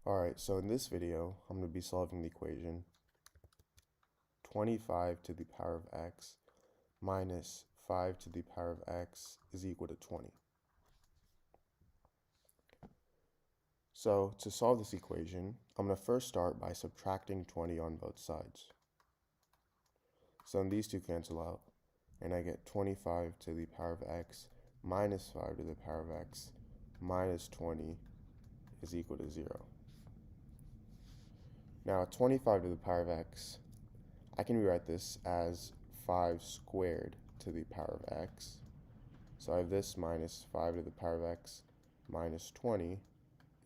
Alright, so in this video, I'm going to be solving the equation 25 to the power of x minus 5 to the power of x is equal to 20. So to solve this equation, I'm going to first start by subtracting 20 on both sides. So then these two cancel out, and I get 25 to the power of x minus 5 to the power of x minus 20 is equal to 0. Now 25 to the power of x, I can rewrite this as 5 squared to the power of x. So I have this minus 5 to the power of x minus 20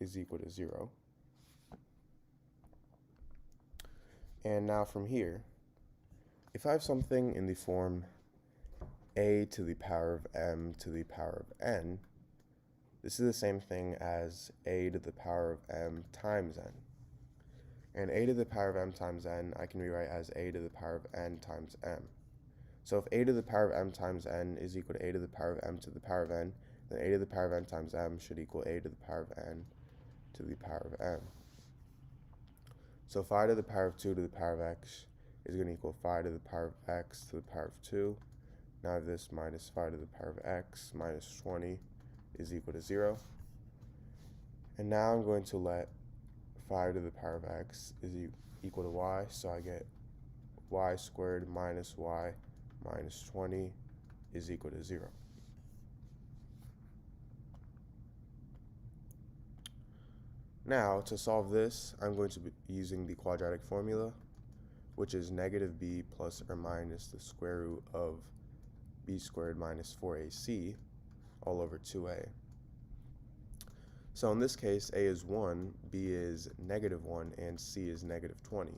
is equal to 0. And now from here, if I have something in the form a to the power of m to the power of n, this is the same thing as a to the power of m times n. And a to the power of m times n, I can rewrite as a to the power of n times m. So if a to the power of m times n is equal to a to the power of m to the power of n, then a to the power of n times m should equal a to the power of n to the power of m. So 5 to the power of 2 to the power of x is going to equal 5 to the power of x to the power of 2. Now I have this minus 5 to the power of x minus 20 is equal to 0. And now I'm going to let 5 to the power of x is equal to y, so I get y squared minus y minus 20 is equal to 0. Now, to solve this, I'm going to be using the quadratic formula, which is negative b plus or minus the square root of b squared minus 4ac all over 2a. So in this case, a is 1, b is negative 1, and c is negative 20.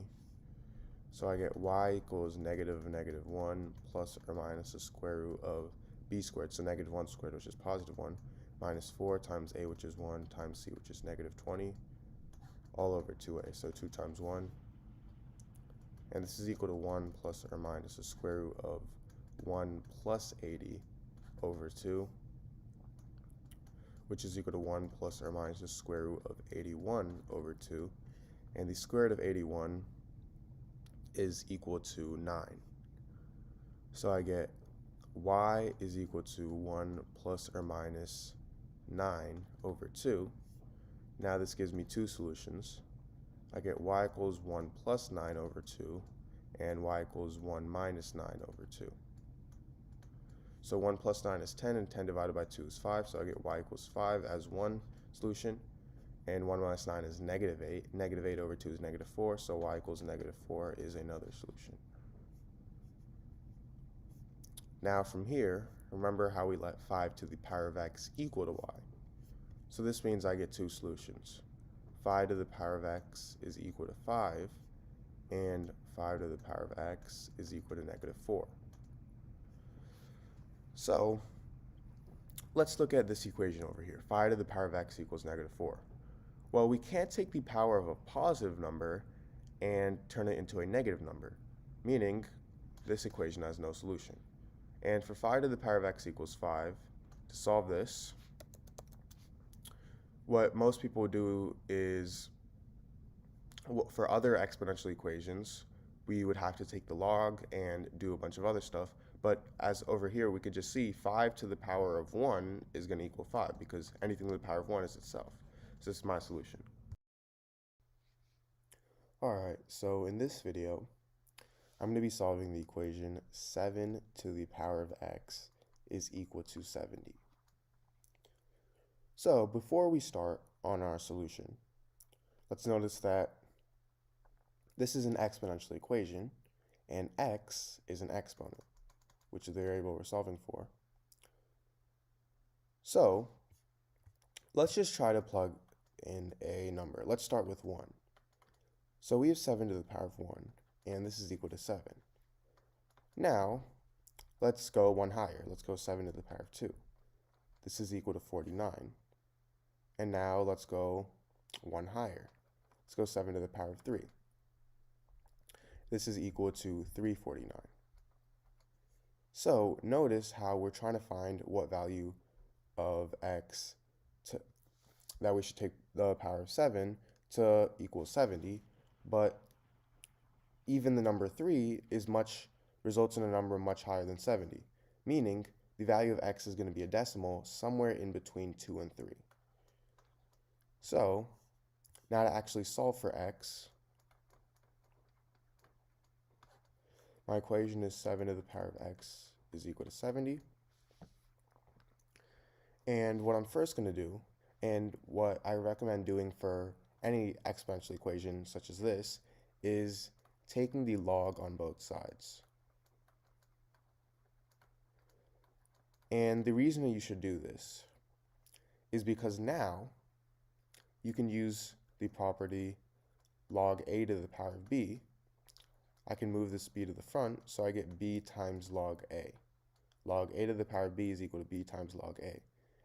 So I get y equals negative 1 plus or minus the square root of b squared, so negative 1 squared, which is positive 1, minus 4 times a, which is 1, times c, which is negative 20, all over 2a, so 2 times 1. And this is equal to 1 plus or minus the square root of 1 plus 80 over 2, which is equal to 1 plus or minus the square root of 81 over 2. And the square root of 81 is equal to 9. So I get y is equal to 1 plus or minus 9 over 2. Now this gives me two solutions. I get y equals 1 plus 9 over 2 and y equals 1 minus 9 over 2. So 1 plus 9 is 10, and 10 divided by 2 is 5, so I get y equals 5 as one solution, and 1 minus 9 is negative 8. Negative 8 over 2 is negative 4, so y equals negative 4 is another solution. Now from here, remember how we let 5 to the power of x equal to y. So this means I get two solutions. 5 to the power of x is equal to 5, and 5 to the power of x is equal to negative 4. So let's look at this equation over here. 5 to the power of x equals negative 4. Well, we can't take the power of a positive number and turn it into a negative number, meaning this equation has no solution. And for 5 to the power of x equals 5, to solve this, what most people do is, for other exponential equations, we would have to take the log and do a bunch of other stuff. But as over here, we could just see 5 to the power of 1 is going to equal 5, because anything to the power of 1 is itself. So this is my solution. Alright, so in this video, I'm going to be solving the equation 7 to the power of x is equal to 70. So before we start on our solution, let's notice that this is an exponential equation, and x is an exponent, which is the variable we're solving for. So let's just try to plug in a number. Let's start with 1. So we have 7 to the power of 1, and this is equal to 7. Now, let's go one higher. Let's go 7 to the power of 2. This is equal to 49. And now let's go one higher. Let's go 7 to the power of 3. This is equal to 349. So notice how we're trying to find what value of x that we should take the power of 7 to equal 70, but even the number 3 results in a number much higher than 70, meaning the value of x is going to be a decimal somewhere in between 2 and 3. So now to actually solve for x, my equation is 7 to the power of x is equal to 70. And what I'm first going to do, and what I recommend doing for any exponential equation such as this, is taking the log on both sides. And the reason you should do this is because now you can use the property log a to the power of b. I can move this b to the front, so I get b times log a. Log a to the power of b is equal to b times log a.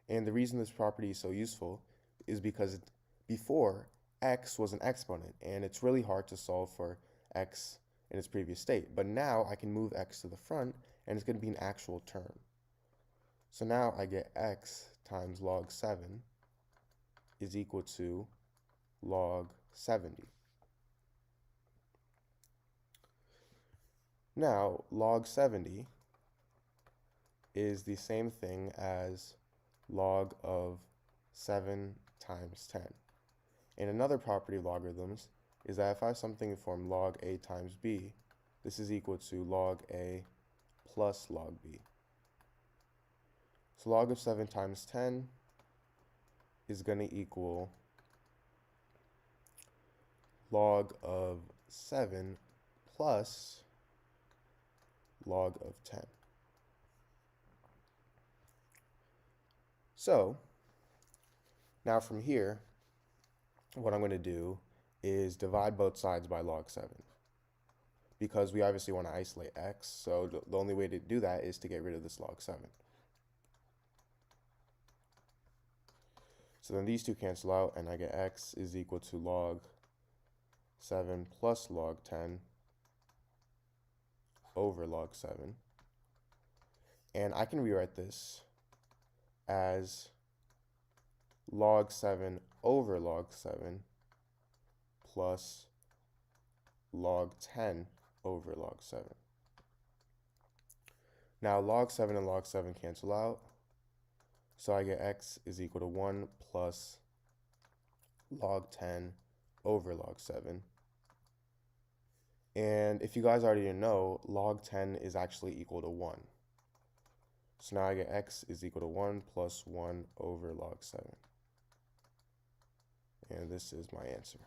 And the reason this property is so useful is because before, x was an exponent, and it's really hard to solve for x in its previous state. But now I can move x to the front, and it's going to be an actual term. So now I get x times log 7 is equal to log 70. Now, log 70 is the same thing as log of 7 times 10. And another property of logarithms is that if I have something in form log a times b, this is equal to log a plus log b. So log of 7 times 10 is going to equal log of 7 plus log of 10. So now from here, what I'm going to do is divide both sides by log 7, because we obviously want to isolate x, so the only way to do that is to get rid of this log 7. So then these two cancel out, and I get x is equal to log 7 plus log 10 over log 7. And I can rewrite this as log 7 over log 7 plus log 10 over log 7. Now log 7 and log 7 cancel out, so I get x is equal to 1 plus log 10 over log 7. And if you guys already didn't know, log 10 is actually equal to 1. So now I get x is equal to 1 plus 1 over log 7. And this is my answer.